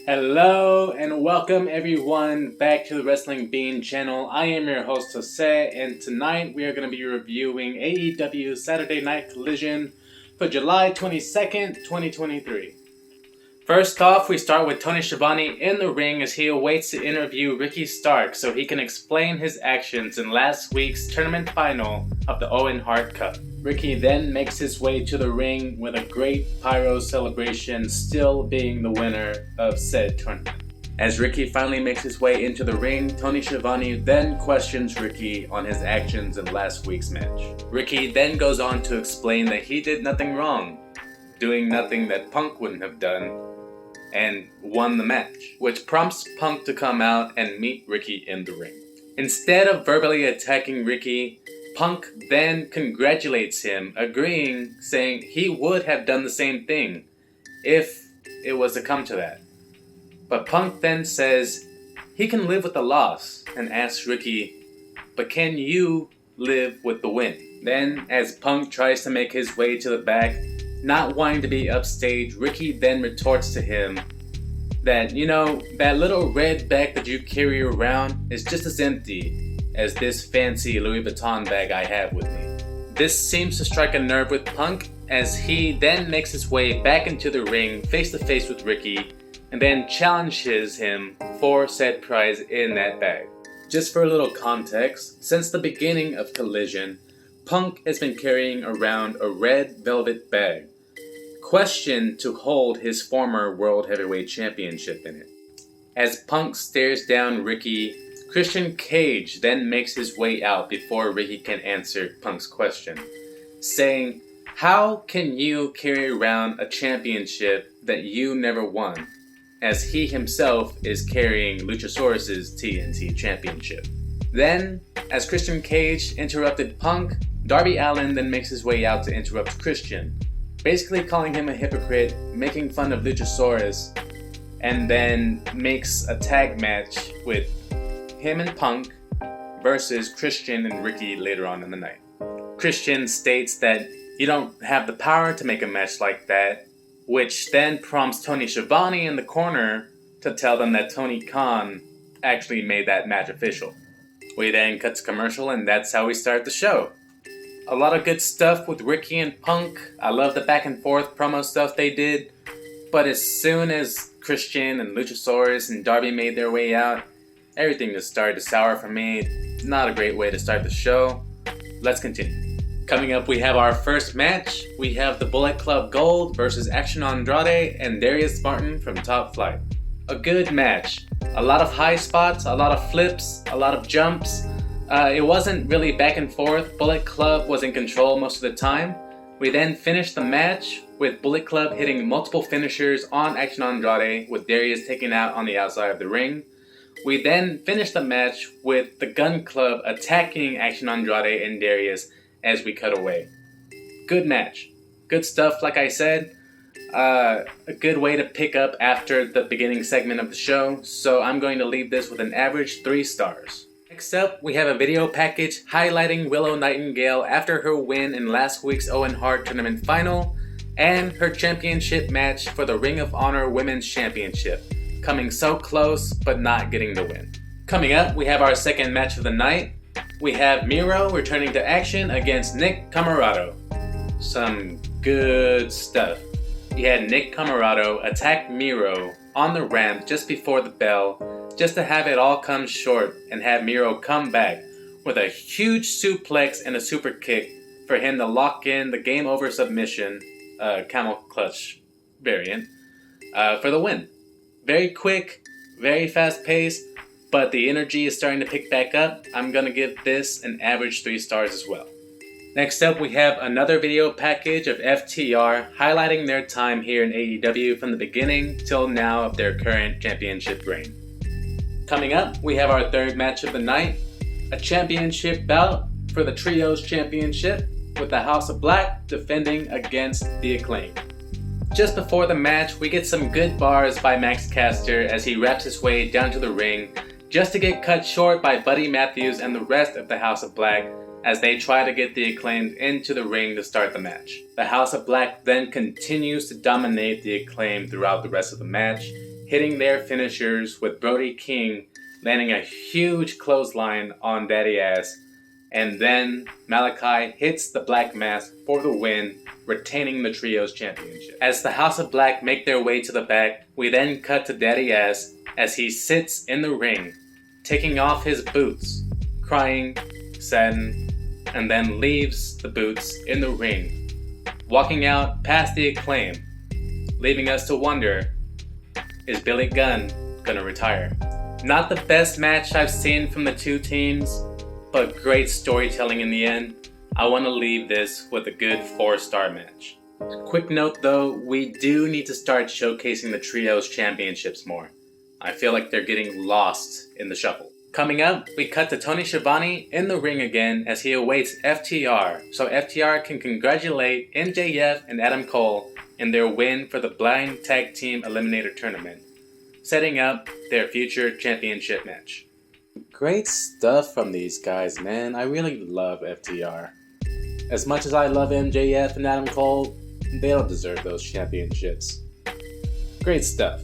Hello and welcome everyone back to the Wrestling Bean channel. I am your host Jose, and tonight we are going to be reviewing AEW Saturday Night Collision for July 22nd, 2023. First off, we start with Tony Schiavone in the ring as he awaits to interview Ricky Stark so he can explain his actions in last week's tournament final of the Owen Hart Cup. Ricky then makes his way to the ring with a great pyro celebration, still being the winner of said tournament. As Ricky finally makes his way into the ring, Tony Schiavone then questions Ricky on his actions in last week's match. Ricky then goes on to explain that he did nothing wrong, doing nothing that Punk wouldn't have done, and won the match, which prompts Punk to come out and meet Ricky in the ring. Instead of verbally attacking Ricky, Punk then congratulates him, agreeing, saying he would have done the same thing if it was to come to that. But Punk then says he can live with the loss and asks Ricky, but can you live with the win? Then, as Punk tries to make his way to the back, not wanting to be upstage, Ricky then retorts to him that, that little red bag that you carry around is just as empty as this fancy Louis Vuitton bag I have with me. This seems to strike a nerve with Punk as he then makes his way back into the ring face to face with Ricky and then challenges him for said prize in that bag. Just for a little context, since the beginning of Collision, Punk has been carrying around a red velvet bag, questioned to hold his former World Heavyweight Championship in it. As Punk stares down Ricky, Christian Cage then makes his way out before Ricky can answer Punk's question, saying, how can you carry around a championship that you never won, as he himself is carrying Luchasaurus' TNT Championship? Then, as Christian Cage interrupted Punk, Darby Allin then makes his way out to interrupt Christian, basically calling him a hypocrite, making fun of Luchasaurus, and then makes a tag match with him and Punk versus Christian and Ricky later on in the night. Christian states that you don't have the power to make a match like that, which then prompts Tony Schiavone in the corner to tell them that Tony Khan actually made that match official. We then cut to commercial, and that's how we start the show. A lot of good stuff with Ricky and Punk. I love the back and forth promo stuff they did, but as soon as Christian and Luchasaurus and Darby made their way out, everything just started to sour for me. Not a great way to start the show. Let's continue. Coming up, we have our first match. We have the Bullet Club Gold versus Action Andrade and Darius Martin from Top Flight. A good match. A lot of high spots, a lot of flips, a lot of jumps. It wasn't really back and forth. Bullet Club was in control most of the time. We then finished the match with Bullet Club hitting multiple finishers on Action Andrade, with Darius taken out on the outside of the ring. We then finished the match with the Gun Club attacking Action Andrade and Darius as we cut away. Good match. Good stuff, like I said. A good way to pick up after the beginning segment of the show, so I'm going to leave this with an average 3 stars. Next up, we have a video package highlighting Willow Nightingale after her win in last week's Owen Hart Tournament Final and her championship match for the Ring of Honor Women's Championship, coming so close but not getting the win. Coming up, we have our second match of the night. We have Miro returning to action against Nick Comoroto. Some good stuff. We had Nick Comoroto attack Miro on the ramp just before the bell, just to have it all come short and have Miro come back with a huge suplex and a super kick for him to lock in the game over submission, camel clutch variant, for the win. Very quick, very fast paced, but the energy is starting to pick back up. I'm going to give this an average 3 stars as well. Next up, we have another video package of FTR highlighting their time here in AEW from the beginning till now of their current championship reign. Coming up, we have our third match of the night, a championship bout for the Trios Championship with the House of Black defending against the Acclaim. Just before the match, we get some good bars by Max Caster as he wraps his way down to the ring, just to get cut short by Buddy Matthews and the rest of the House of Black as they try to get the Acclaimed into the ring to start the match. The House of Black then continues to dominate the Acclaimed throughout the rest of the match, hitting their finishers with Brody King landing a huge clothesline on Daddy Ass, and then Malachi hits the Black Mask for the win, retaining the Trios Championship. As the House of Black make their way to the back, we then cut to Daddy Ass as he sits in the ring, taking off his boots, crying, saddened, and then leaves the boots in the ring, walking out past the Acclaim, leaving us to wonder, is Billy Gunn gonna retire? Not the best match I've seen from the two teams, but great storytelling in the end. I want to leave this with a good 4-star match. Quick note though, we do need to start showcasing the Trios Championships more. I feel like they're getting lost in the shuffle. Coming up, we cut to Tony Schiavone in the ring again as he awaits FTR, so FTR can congratulate MJF and Adam Cole in their win for the Blind Tag Team Eliminator Tournament, setting up their future championship match. Great stuff from these guys, man. I really love FTR. As much as I love MJF and Adam Cole, they don't deserve those championships. Great stuff.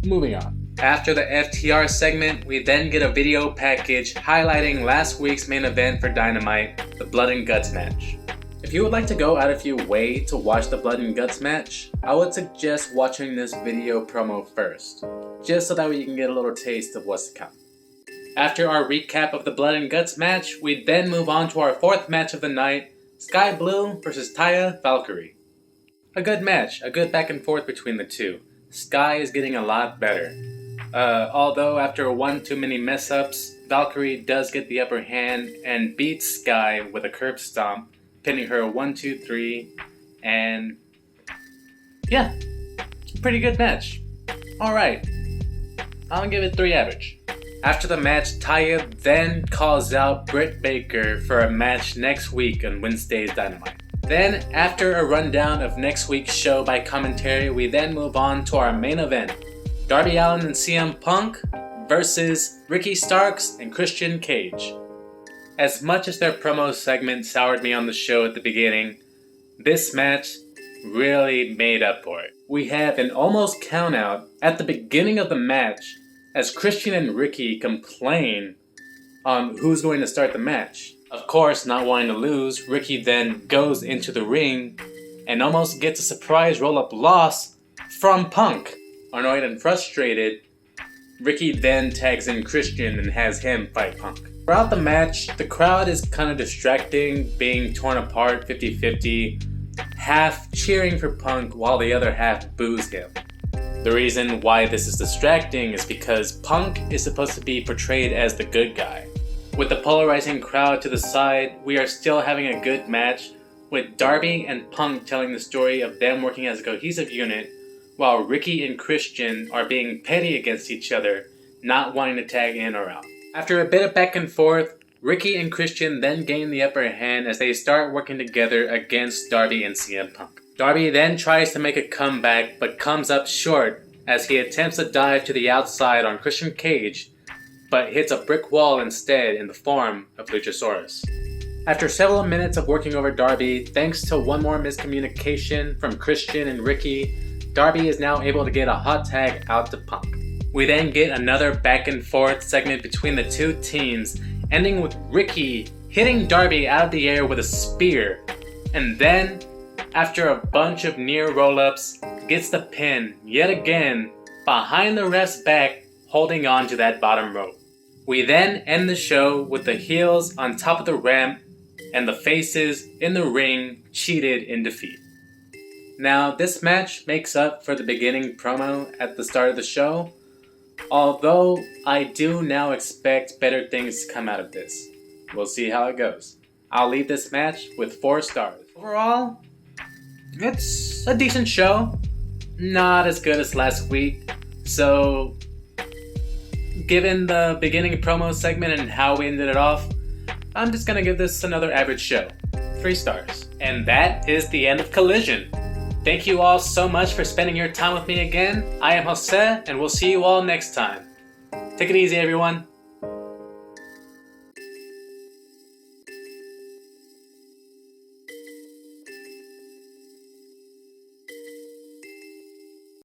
Moving on. After the FTR segment, we then get a video package highlighting last week's main event for Dynamite, the Blood and Guts match. If you would like to go out of your way to watch the Blood and Guts match, I would suggest watching this video promo first, just so that way you can get a little taste of what's to come. After our recap of the Blood and Guts match, we then move on to our fourth match of the night, Sky Blue vs. Taya Valkyrie. A good match, a good back and forth between the two. Sky is getting a lot better. Although after one too many mess-ups, Valkyrie does get the upper hand and beats Sky with a curb stomp, pinning her 1, 2, 3, and yeah, pretty good match. Alright, I'll give it 3 average. After the match, Taya then calls out Britt Baker for a match next week on Wednesday's Dynamite. Then, after a rundown of next week's show by commentary, we then move on to our main event, Darby Allin and CM Punk versus Ricky Starks and Christian Cage. As much as their promo segment soured me on the show at the beginning, this match really made up for it. We have an almost countout at the beginning of the match as Christian and Ricky complain on who's going to start the match. Of course, not wanting to lose, Ricky then goes into the ring and almost gets a surprise roll-up loss from Punk. Annoyed and frustrated, Ricky then tags in Christian and has him fight Punk. Throughout the match, the crowd is kind of distracting, being torn apart 50-50, half cheering for Punk while the other half boos him. The reason why this is distracting is because Punk is supposed to be portrayed as the good guy. With the polarizing crowd to the side, we are still having a good match, with Darby and Punk telling the story of them working as a cohesive unit, while Ricky and Christian are being petty against each other, not wanting to tag in or out. After a bit of back and forth, Ricky and Christian then gain the upper hand as they start working together against Darby and CM Punk. Darby then tries to make a comeback but comes up short as he attempts a dive to the outside on Christian Cage, but hits a brick wall instead in the form of Luchasaurus. After several minutes of working over Darby, thanks to one more miscommunication from Christian and Ricky, Darby is now able to get a hot tag out to Punk. We then get another back and forth segment between the two teams, ending with Ricky hitting Darby out of the air with a spear, and then, after a bunch of near roll-ups, gets the pin yet again behind the ref's back, holding on to that bottom rope. We then end the show with the heels on top of the ramp and the faces in the ring cheated in defeat. Now, this match makes up for the beginning promo at the start of the show, although I do now expect better things to come out of this. We'll see how it goes. I'll leave this match with 4 stars. Overall, it's a decent show. Not as good as last week, so given the beginning promo segment and how we ended it off, I'm just gonna give this another average show. 3 stars. And that is the end of Collision. Thank you all so much for spending your time with me again. I am Jose, and we'll see you all next time. Take it easy, everyone.